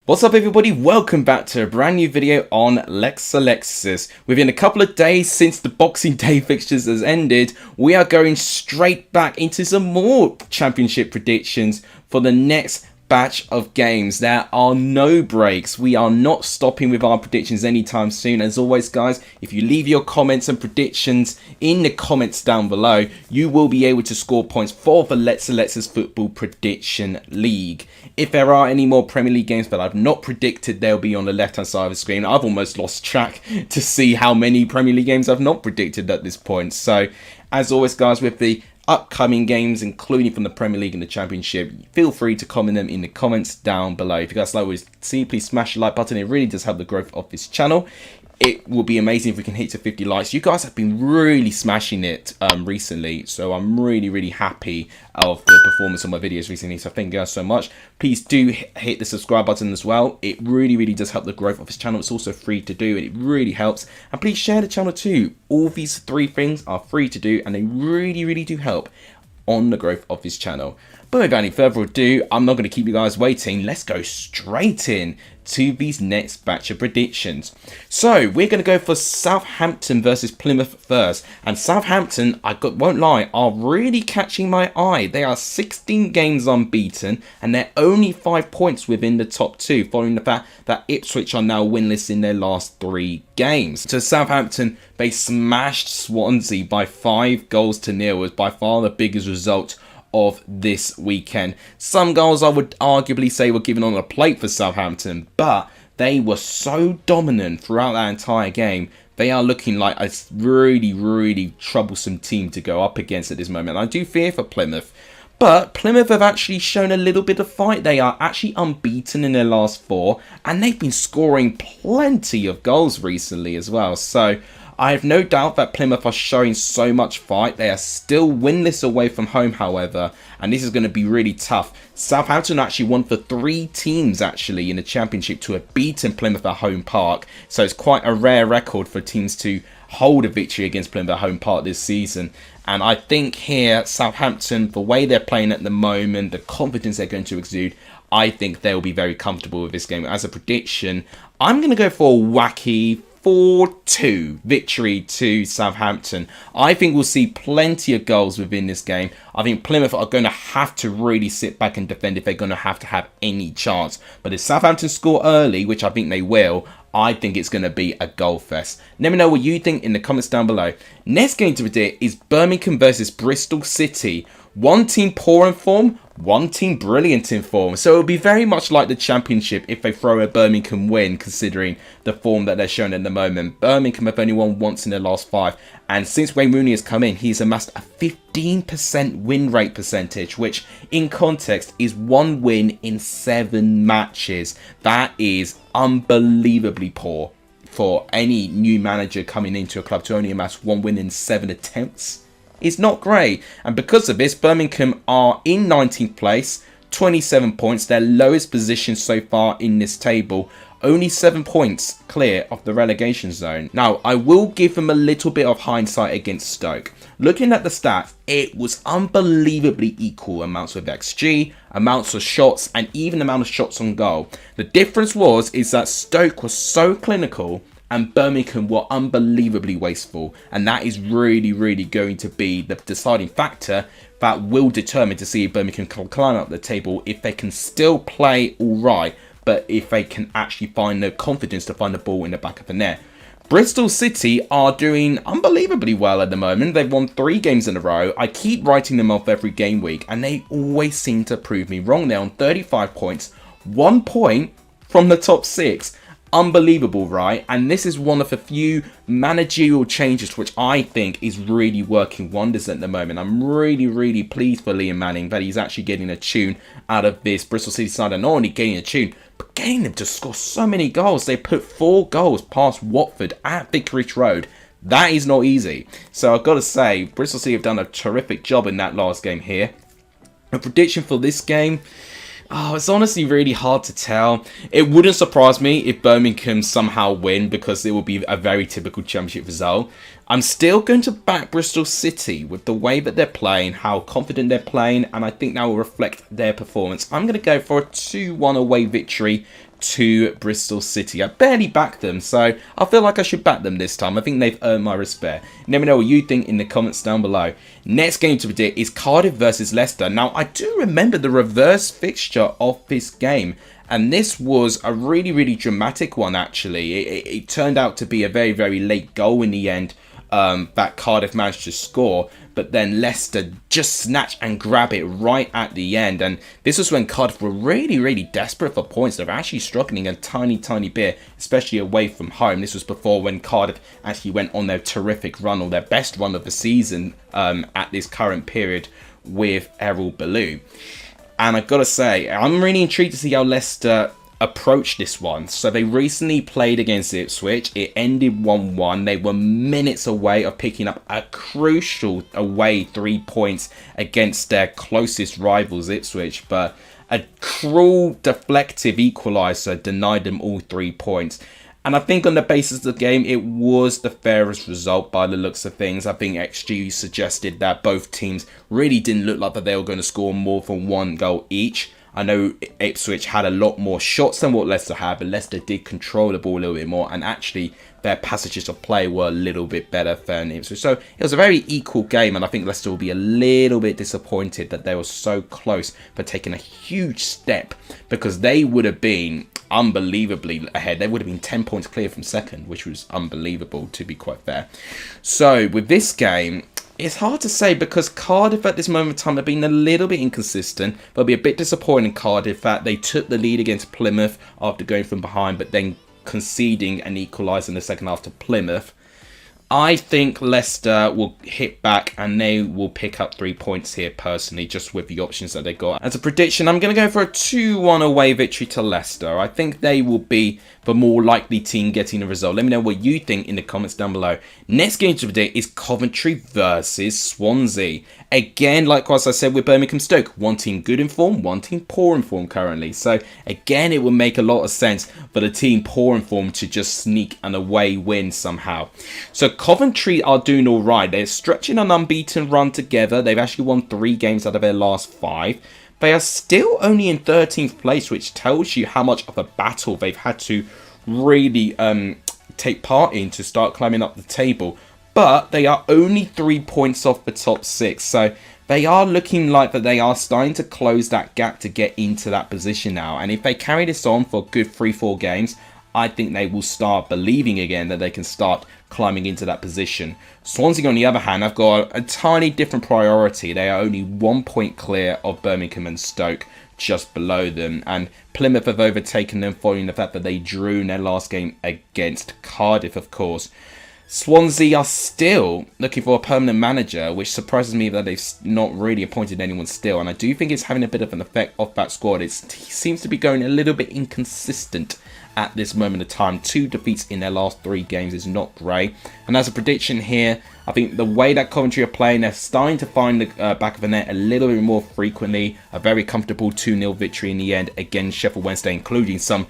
What's up everybody, welcome back to a brand new video on Lexus. Within a couple of days since the Boxing Day fixtures has ended, we are going straight back into some more championship predictions for the next batch of games. There are no breaks. We are not stopping with our predictions anytime soon. As always guys, if you leave your comments and predictions in the comments down below, you will be able to score points for the Lexus Football Prediction League. If there are any more Premier League games that I've not predicted, they'll be on the left hand side of the screen. I've almost lost track to see how many Premier League games I've not predicted at this point. So as always guys, with the upcoming games, including from the Premier League and the Championship, feel free to comment them in the comments down below. If you guys like what you see, please smash the like button. It really does help the growth of this channel. It will be amazing if we can hit to 50 likes. You guys have been really smashing it recently, so I'm really happy of the performance of my videos recently, so thank you guys so much. Please do hit the subscribe button as well. It really does help the growth of this channel. It's also free to do and it really helps. And please share the channel too. All these three things are free to do and they really do help on the growth of this channel. But without any further ado, I'm not going to keep you guys waiting. Let's go straight in to these next batch of predictions. So we're going to go for Southampton versus Plymouth first. And Southampton, won't lie, are really catching my eye. They are 16 games unbeaten and they're only 5 points within the top two, following the fact that Ipswich are now winless in their last 3 games. So Southampton, they smashed Swansea by 5-0. It was by far the biggest result of this weekend. Some goals I would arguably say were given on a plate for Southampton, but they were so dominant throughout that entire game. They are looking like a really troublesome team to go up against at this moment. I do fear for Plymouth, but Plymouth have actually shown a little bit of fight. They are actually unbeaten in their last 4 and they've been scoring plenty of goals recently as well. So I have no doubt that Plymouth are showing so much fight. They are still winless away from home, however, and this is going to be really tough. Southampton actually one for 3 teams actually in the Championship to have beaten Plymouth at home park. So it's quite a rare record for teams to hold a victory against Plymouth at home park this season. And I think here, Southampton, the way they're playing at the moment, the confidence they're going to exude, I think they'll be very comfortable with this game. As a prediction, I'm going to go for a wacky 4-2 victory to Southampton. I think we'll see plenty of goals within this game. I think Plymouth are going to have to really sit back and defend if they're going to have any chance. But if Southampton score early, which I think they will, I think it's going to be a goal fest. Let me know what you think in the comments down below. Next game to predict is Birmingham versus Bristol City. One team poor in form, one team brilliant in form. So it'll be very much like the Championship if they throw a Birmingham win, considering the form that they're showing at the moment. Birmingham have only won once in their last 5. And since Wayne Rooney has come in, he's amassed a 15% win rate percentage, which in context is 1 win in 7 matches. That is unbelievably poor for any new manager coming into a club to only amass 1 win in 7 attempts. It's not great, and because of this, Birmingham are in 19th place, 27 points, their lowest position so far in this table, only 7 points clear of the relegation zone. Now, I will give them a little bit of hindsight against Stoke. Looking at the stats, it was unbelievably equal amounts of XG, amounts of shots, and even amount of shots on goal. The difference is that Stoke was so clinical and Birmingham were unbelievably wasteful, and that is really going to be the deciding factor that will determine to see if Birmingham can climb up the table, if they can still play alright, but if they can actually find the confidence to find the ball in the back of the net. Bristol City are doing unbelievably well at the moment. They've won 3 games in a row. I keep writing them off every game week and they always seem to prove me wrong. They're on 35 points, 1 point from the top 6. Unbelievable, right? And this is one of the few managerial changes which I think is really working wonders at the moment. I'm really pleased for Liam Manning that he's actually getting a tune out of this Bristol City side, and not only getting a tune, but getting them to score so many goals. They put 4 goals past Watford at Vicarage Road. That is not easy. So I've got to say, Bristol City have done a terrific job in that last game here. A prediction for this game, oh, it's honestly really hard to tell. It wouldn't surprise me if Birmingham somehow win, because it would be a very typical Championship result. I'm still going to back Bristol City with the way that they're playing, how confident they're playing, and I think that will reflect their performance. I'm going to go for a 2-1 away victory to Bristol City. I barely backed them, so I feel like I should back them this time. I think they've earned my respect. Let me know what you think in the comments down below. Next game to predict is Cardiff versus Leicester. Now, I do remember the reverse fixture of this game, and this was a really dramatic one, actually. It turned out to be a very late goal in the end that Cardiff managed to score, but then Leicester just snatch and grab it right at the end. And this was when Cardiff were really desperate for points. They were actually struggling a tiny bit, especially away from home. This was before when Cardiff actually went on their terrific run, or their best run of the season at this current period with Errol Ballou. And I've got to say, I'm really intrigued to see how Leicester approach this one. So they recently played against Ipswich. It ended 1-1. They were minutes away of picking up a crucial away 3 points against their closest rivals, Ipswich, but a cruel deflective equaliser denied them all 3 points. And I think on the basis of the game, it was the fairest result by the looks of things. I think XG suggested that both teams really didn't look like that they were going to score more than 1 goal each. I know Ipswich had a lot more shots than what Leicester had, but Leicester did control the ball a little bit more, and actually their passages of play were a little bit better than Ipswich. So it was a very equal game, and I think Leicester will be a little bit disappointed that they were so close for taking a huge step, because they would have been unbelievably ahead. They would have been 10 points clear from second, which was unbelievable, to be quite fair. So with this game, it's hard to say, because Cardiff at this moment in time have been a little bit inconsistent. They'll be a bit disappointing, Cardiff, that they took the lead against Plymouth after going from behind, but then conceding and equalising in the second half to Plymouth. I think Leicester will hit back and they will pick up 3 points here personally, just with the options that they got. As a prediction, I'm going to go for a 2-1 away victory to Leicester. I think they will be the more likely team getting the result. Let me know what you think in the comments down below. Next game to predict is Coventry versus Swansea. Again, likewise I said with Birmingham Stoke, one team good in form, one team poor in form currently. So again, it would make a lot of sense for the team poor in form to just sneak an away win somehow. So Coventry are doing all right. They're stretching an unbeaten run together. They've actually won 3 games out of their last 5. They are still only in 13th place, which tells you how much of a battle they've had to really take part in to start climbing up the table. But they are only 3 points off the top 6. So they are looking like that they are starting to close that gap to get into that position now. And if they carry this on for a good 3-4 games, I think they will start believing again that they can start climbing into that position. Swansea, on the other hand, have got a tiny different priority. They are only 1 point clear of Birmingham and Stoke, just below them. And Plymouth have overtaken them following the fact that they drew in their last game against Cardiff, of course. Swansea are still looking for a permanent manager, which surprises me that they've not really appointed anyone still. And I do think it's having a bit of an effect off that squad. It seems to be going a little bit inconsistent at this moment of time. 2 defeats in their last 3 games is not great. And as a prediction here, I think the way that Coventry are playing, they're starting to find the back of the net a little bit more frequently. A very comfortable 2-0 victory in the end against Sheffield Wednesday, including some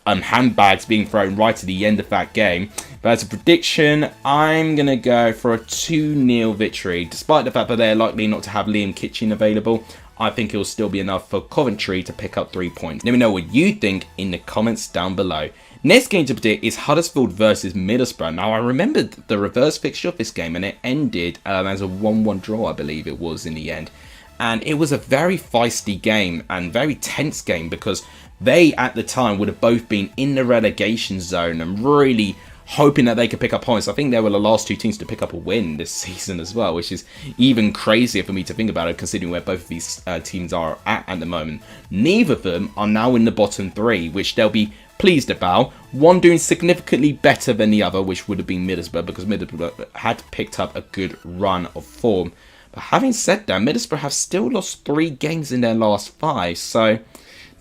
handbags being thrown right at the end of that game. But as a prediction, I'm going to go for a 2-0 victory. Despite the fact that they're likely not to have Liam Kitchen available, I think it will still be enough for Coventry to pick up 3 points. Let me know what you think in the comments down below. Next game to predict is Huddersfield versus Middlesbrough. Now, I remembered the reverse fixture of this game, and it ended as a 1-1 draw, I believe it was, in the end. And it was a very feisty game and very tense game, because they, at the time, would have both been in the relegation zone and really hoping that they could pick up points. I think they were the last 2 teams to pick up a win this season as well, which is even crazier for me to think about it, considering where both of these teams are at the moment. Neither of them are now in the bottom 3, which they'll be pleased about. One doing significantly better than the other, which would have been Middlesbrough, because Middlesbrough had picked up a good run of form. But having said that, Middlesbrough have still lost 3 games in their last 5, so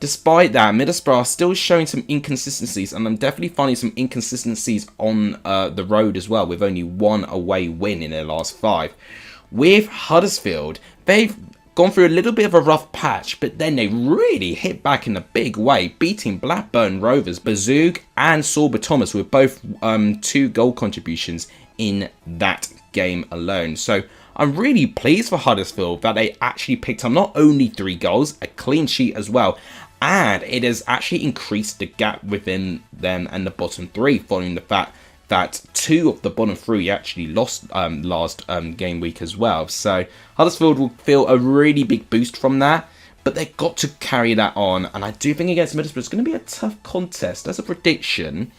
despite that, Middlesbrough are still showing some inconsistencies, and I'm definitely finding some inconsistencies on the road as well, with only 1 away win in their last 5. With Huddersfield, they've gone through a little bit of a rough patch, but then they really hit back in a big way, beating Blackburn Rovers, Bazoug and Sorba Thomas with both 2 goal contributions in that game alone. So I'm really pleased for Huddersfield that they actually picked up not only 3 goals, a clean sheet as well, and it has actually increased the gap within them and the bottom three, following the fact that 2 of the bottom 3 actually lost last game week as well. So Huddersfield will feel a really big boost from that, but they've got to carry that on. And I do think against Middlesbrough it's going to be a tough contest. As a prediction,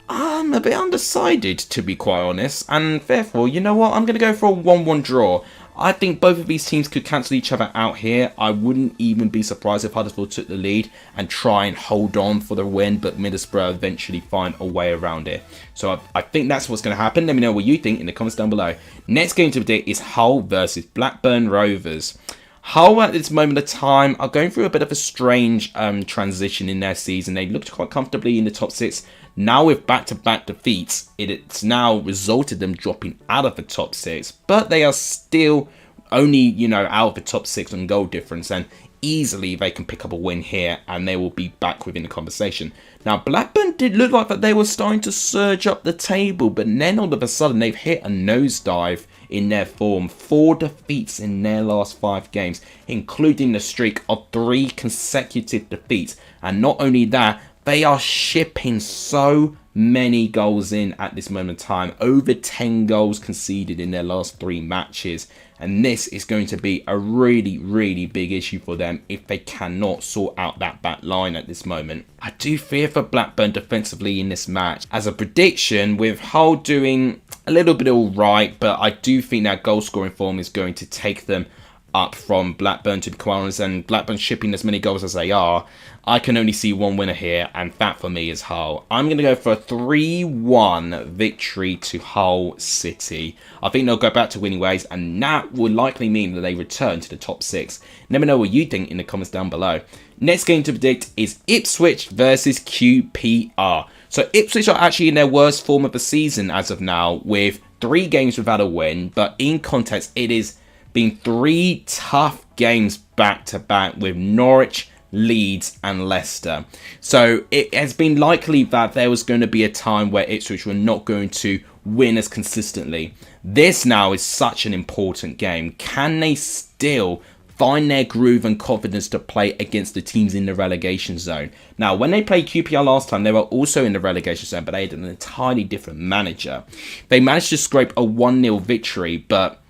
I'm a bit undecided, to be quite honest, and therefore, you know what, I'm going to go for a 1-1 draw. I think both of these teams could cancel each other out here. I wouldn't even be surprised if Huddersfield took the lead and try and hold on for the win, but Middlesbrough eventually find a way around it. So I think that's what's going to happen. Let me know what you think in the comments down below. Next game to predict is Hull versus Blackburn Rovers. Hull at this moment of time are going through a bit of a strange transition in their season. They looked quite comfortably in the top 6. Now with back-to-back defeats, it's now resulted them dropping out of the top 6. But they are still only, you know, out of the top 6 on goal difference. And easily they can pick up a win here and they will be back within the conversation. Now Blackburn did look like that they were starting to surge up the table. But then all of a sudden they've hit a nosedive in their form. 4 defeats in their last 5 games, including the streak of 3 consecutive defeats. And not only that, they are shipping so many goals in at this moment in time. Over 10 goals conceded in their last 3 matches. And this is going to be a really, really big issue for them if they cannot sort out that back line at this moment. I do fear for Blackburn defensively in this match. As a prediction, with Hull doing a little bit alright, but I do think that goal scoring form is going to take them up from Blackburn, to be quite honest, and Blackburn shipping as many goals as they are. I can only see one winner here, and that for me is Hull. I'm going to go for a 3-1 victory to Hull City. I think they'll go back to winning ways, and that will likely mean that they return to the top 6. Let me know what you think in the comments down below. Next game to predict is Ipswich versus QPR. So Ipswich are actually in their worst form of the season as of now, with 3 games without a win, but in context it is been 3 tough games back to back with Norwich, Leeds and Leicester. So it has been likely that there was going to be a time where Ipswich were not going to win as consistently. This now is such an important game. Can they still find their groove and confidence to play against the teams in the relegation zone? Now, when they played QPR last time, they were also in the relegation zone, but they had an entirely different manager. They managed to scrape a 1-0 victory, but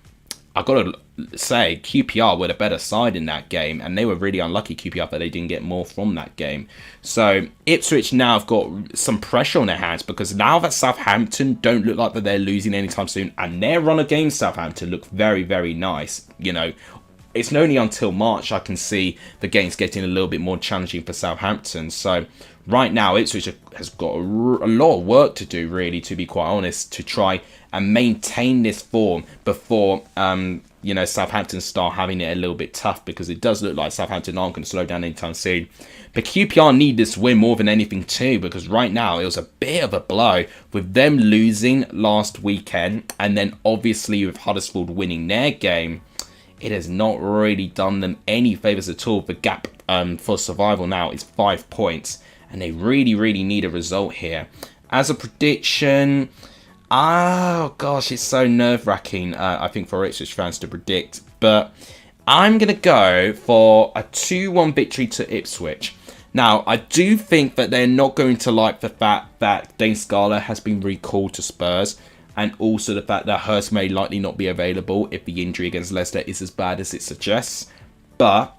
I've got to say QPR were the better side in that game, and they were really unlucky, QPR, that they didn't get more from that game. So Ipswich now have got some pressure on their hands, because now that Southampton don't look like that they're losing anytime soon, and their run of games, Southampton, look very, very nice. You know, it's only until March I can see the games getting a little bit more challenging for Southampton. So right now Ipswich has got a lot of work to do, really, to be quite honest, to try and maintain this form before you know, Southampton start having it a little bit tough, because it does look like Southampton aren't going to slow down anytime soon. But QPR need this win more than anything too, because right now it was a bit of a blow with them losing last weekend, and then obviously with Huddersfield winning their game. It has not really done them any favours at all. The gap for survival now is 5 points, and they really, really need a result here. As a prediction, oh gosh, it's so nerve-wracking, I think, for Ipswich fans to predict. But I'm going to go for a 2-1 victory to Ipswich. Now, I do think that they're not going to like the fact that Dane Scarlett has been recalled to Spurs, and also the fact that Hurst may likely not be available if the injury against Leicester is as bad as it suggests. But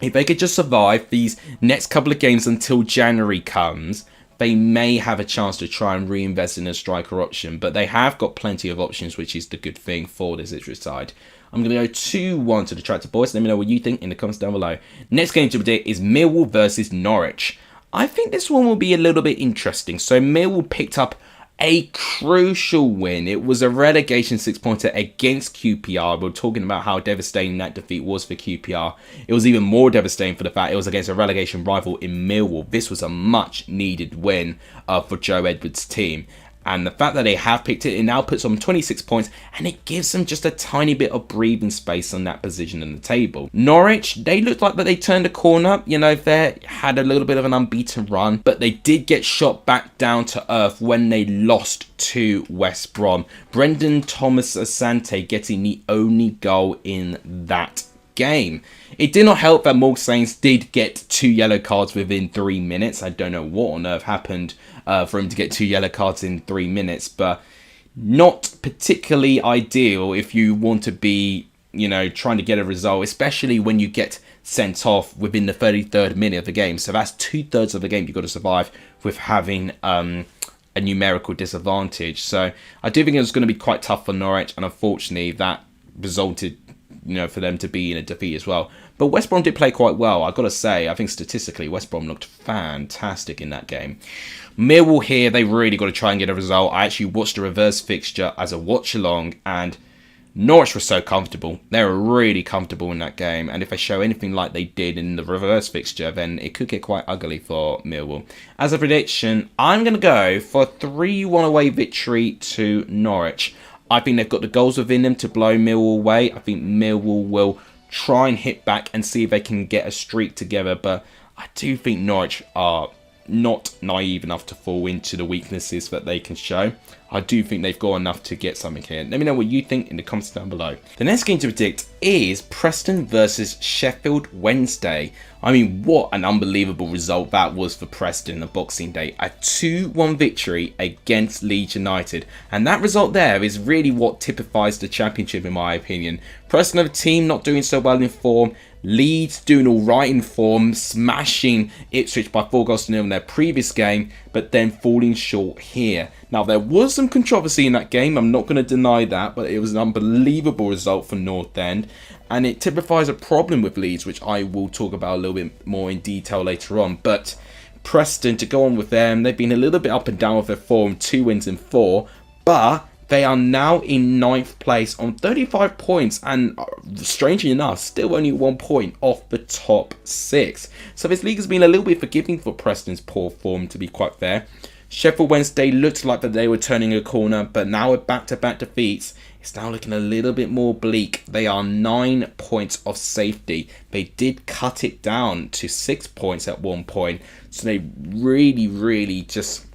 if they could just survive these next couple of games until January comes, they may have a chance to try and reinvest in a striker option. But they have got plenty of options, which is the good thing for this Ipswich side. I'm going to go 2-1 to the Tractor Boys. Let me know what you think in the comments down below. Next game to predict is Millwall versus Norwich. I think this one will be a little bit interesting. So Millwall picked up a crucial win. It was a relegation 6-pointer against QPR. We're talking about how devastating that defeat was for QPR. It was even more devastating for the fact it was against a relegation rival in Millwall. This was a much needed win for Joe Edwards' team. And the fact that they have picked it, it now puts them 26 points, and it gives them just a tiny bit of breathing space on that position in the table. Norwich, they looked like that they turned a corner. You know, they had a little bit of an unbeaten run, but they did get shot back down to earth when they lost to West Brom. Brendan Thomas Asante getting the only goal in that game. It did not help that Morgan Saints did get 2 yellow cards within 3 minutes. I don't know what on earth happened for him to get 2 yellow cards in 3 minutes, but not particularly ideal if you want to be, trying to get a result, especially when you get sent off within the 33rd minute of the game. So that's 2/3 of the game you've got to survive with having a numerical disadvantage. So I do think it was going to be quite tough for Norwich, and unfortunately that resulted, for them to be in a defeat as well. But West Brom did play quite well. I've got to say, I think statistically West Brom looked fantastic in that game. Millwall here, they really got to try and get a result. I actually watched the reverse fixture as a watch along, and Norwich was so comfortable. They were really comfortable in that game, and if they show anything like they did in the reverse fixture, then it could get quite ugly for Millwall. As a prediction, I'm going to go for a 3-1 away victory to Norwich. I think they've got the goals within them to blow Millwall away. I think Millwall will try and hit back and see if they can get a streak together, but I do think Norwich are not naive enough to fall into the weaknesses that they can show. I do think they've got enough to get something here. Let me know what you think in the comments down below. The next game to predict is Preston versus Sheffield Wednesday. I mean, what an unbelievable result that was for Preston on Boxing Day. A 2-1 victory against Leeds United. And that result there is really what typifies the Championship in my opinion. Preston are a team not doing so well in form. Leeds doing alright in form, smashing Ipswich by 4-0 in their previous game, but then falling short here. Now, there was some controversy in that game, I'm not going to deny that, but it was an unbelievable result for North End, and it typifies a problem with Leeds, which I will talk about a little bit more in detail later on. But Preston, to go on with them, they've been a little bit up and down with their form, 2 wins in 4, but they are now in 9th place on 35 points and, strangely enough, still only 1 point off the top 6. So this league has been a little bit forgiving for Preston's poor form, to be quite fair. Sheffield Wednesday looked like that they were turning a corner, but now with back-to-back defeats, it's now looking a little bit more bleak. They are 9 points off safety. They did cut it down to 6 points at one point, so they really just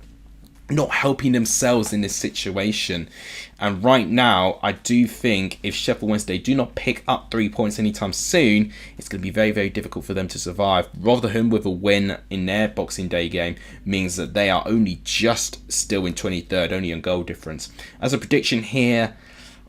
not helping themselves in this situation. And right now, I do think if Sheffield Wednesday do not pick up 3 points anytime soon, it's going to be very difficult for them to survive. Rotherham with a win in their Boxing Day game means that they are only just still in 23rd, only on goal difference. As a prediction here,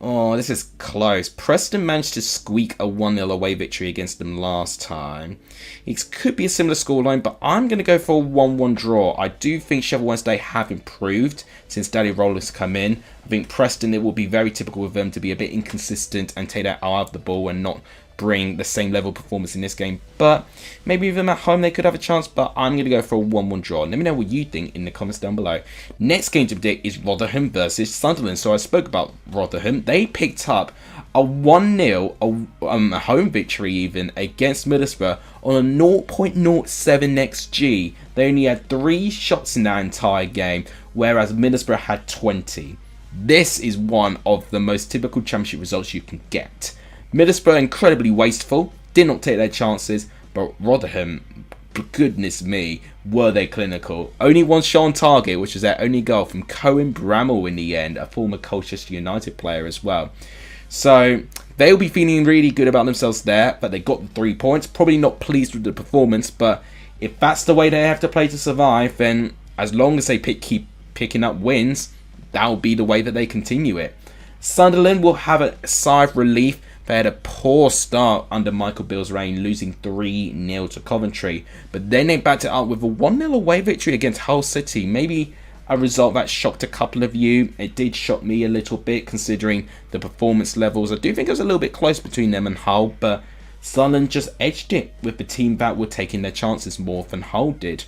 oh, this is close. Preston managed to squeak a 1-0 away victory against them last time. It could be a similar scoreline, but I'm going to go for a 1-1 draw. I do think Sheffield Wednesday have improved since Daddy Roller's come in. I think Preston, it will be very typical of them to be a bit inconsistent and take their eye off the ball and not bring the same level of performance in this game, but maybe with them at home they could have a chance, but I'm going to go for a 1-1 draw. Let me know what you think in the comments down below. Next game to predict is Rotherham versus Sunderland. So I spoke about Rotherham. They picked up a 1-0 home victory even against Middlesbrough on a 0.07 XG. They only had 3 shots in that entire game, whereas Middlesbrough had 20. This is one of the most typical Championship results you can get. Middlesbrough incredibly wasteful, did not take their chances, but Rotherham, goodness me, were they clinical. Only one shot on target, which was their only goal from Cohen Bramall in the end, a former Colchester United player as well. So they'll be feeling really good about themselves there, but they got the 3 points. Probably not pleased with the performance, but if that's the way they have to play to survive, then as long as they keep picking up wins, that'll be the way that they continue it. Sunderland will have a sigh of relief. They had a poor start under Michael Beale's reign, losing 3-0 to Coventry. But then they backed it up with a 1-0 away victory against Hull City. Maybe a result that shocked a couple of you. It did shock me a little bit considering the performance levels. I do think it was a little bit close between them and Hull, but Sunderland just edged it with the team that were taking their chances more than Hull did.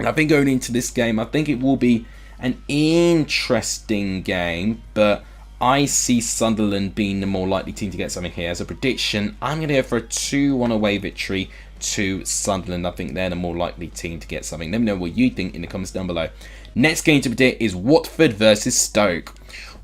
And I think going into this game, I think it will be an interesting game, but I see Sunderland being the more likely team to get something here. As a prediction, I'm going to go for a 2-1 away victory to Sunderland. I think they're the more likely team to get something. Let me know what you think in the comments down below. Next game to predict is Watford versus Stoke.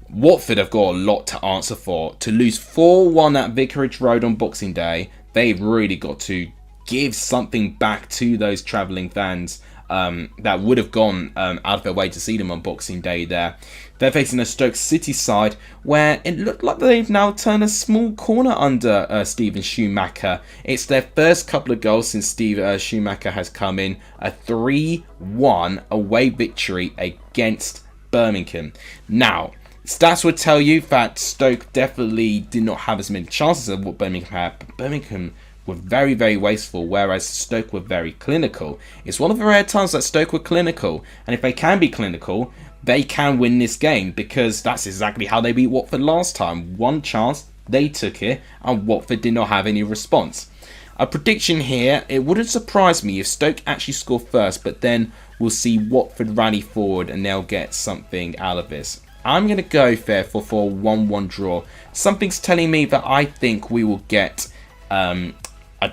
Watford have got a lot to answer for. To lose 4-1 at Vicarage Road on Boxing Day, they've really got to give something back to those travelling fans that would have gone out of their way to see them on Boxing Day there. They're facing a Stoke City side where it looked like they've now turned a small corner under Steven Schumacher. It's their first couple of goals since Steve Schumacher has come in. A 3-1 away victory against Birmingham. Now, stats would tell you that Stoke definitely did not have as many chances as what Birmingham had. But Birmingham were very, very wasteful, whereas Stoke were very clinical. It's one of the rare times that Stoke were clinical, and if they can be clinical, they can win this game, because that's exactly how they beat Watford last time. One chance, they took it, and Watford did not have any response. A prediction here, it wouldn't surprise me if Stoke actually score first, but then we'll see Watford rally forward and they'll get something out of this. I'm going to go therefore for a 1-1 draw. Something's telling me that I think we will get a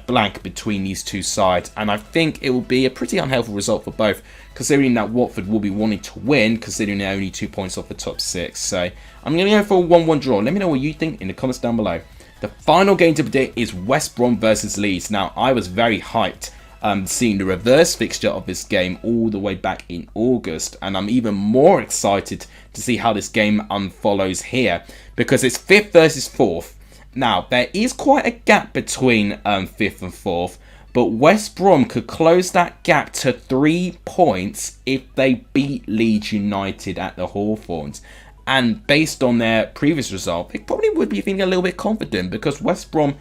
blank between these two sides, and I think it will be a pretty unhelpful result for both, considering that Watford will be wanting to win, considering they're only 2 points off the top 6. So I'm going to go for a 1-1 draw. Let me know what you think in the comments down below. The final game to predict is West Brom versus Leeds. Now, I was very hyped seeing the reverse fixture of this game all the way back in August, and I'm even more excited to see how this game unfollows here, because it's 5th versus 4th. Now, there is quite a gap between 5th and 4th, but West Brom could close that gap to 3 points if they beat Leeds United at the Hawthorns. And based on their previous result, they probably would be feeling a little bit confident, because West Brom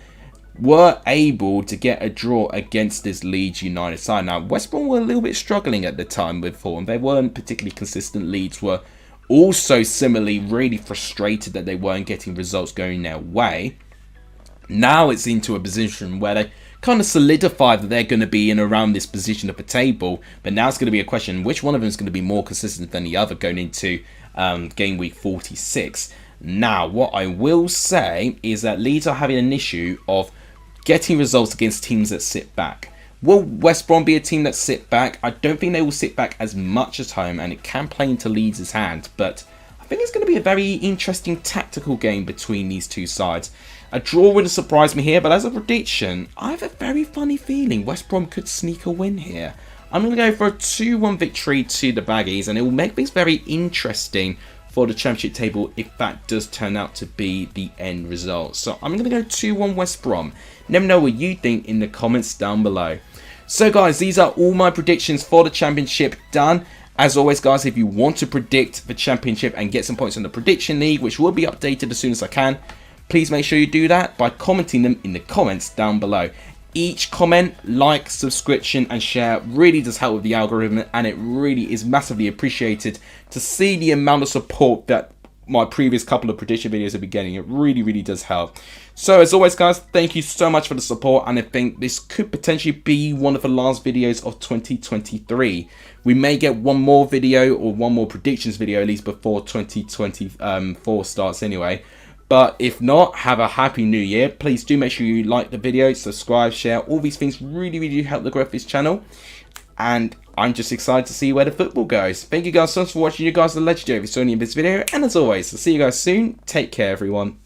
were able to get a draw against this Leeds United side. Now, West Brom were a little bit struggling at the time with Fulham. They weren't particularly consistent. Leeds were also similarly really frustrated that they weren't getting results going their way. Now it's into a position where they kind of solidify that they're going to be in around this position of the table. But now it's going to be a question, which one of them is going to be more consistent than the other going into game week 46. Now, what I will say is that Leeds are having an issue of getting results against teams that sit back. Will West Brom be a team that sit back? I don't think they will sit back as much as home, and it can play into Leeds' hand, but I think it's going to be a very interesting tactical game between these two sides. A draw wouldn't surprise me here, but as a prediction, I have a very funny feeling West Brom could sneak a win here. I'm going to go for a 2-1 victory to the Baggies, and it will make things very interesting for the championship table if that does turn out to be the end result. So I'm going to go 2-1 West Brom. Let me know what you think in the comments down below. So guys, these are all my predictions for the championship done. As always guys, if you want to predict the championship and get some points in the prediction league, which will be updated as soon as I can, please make sure you do that by commenting them in the comments down below. Each comment, like, subscription and share really does help with the algorithm, and it really is massively appreciated to see the amount of support that my previous couple of prediction videos have been getting. It really, really does help. So as always guys, thank you so much for the support, and I think this could potentially be one of the last videos of 2023. We may get one more video or one more predictions video at least before 2024 starts anyway. But if not, have a happy new year. Please do make sure you like the video, subscribe, share. All these things really, really help the growth of this channel. And I'm just excited to see where the football goes. Thank you guys so much for watching. You guys are legendary if you saw any of this video. And as always, I'll see you guys soon. Take care, everyone.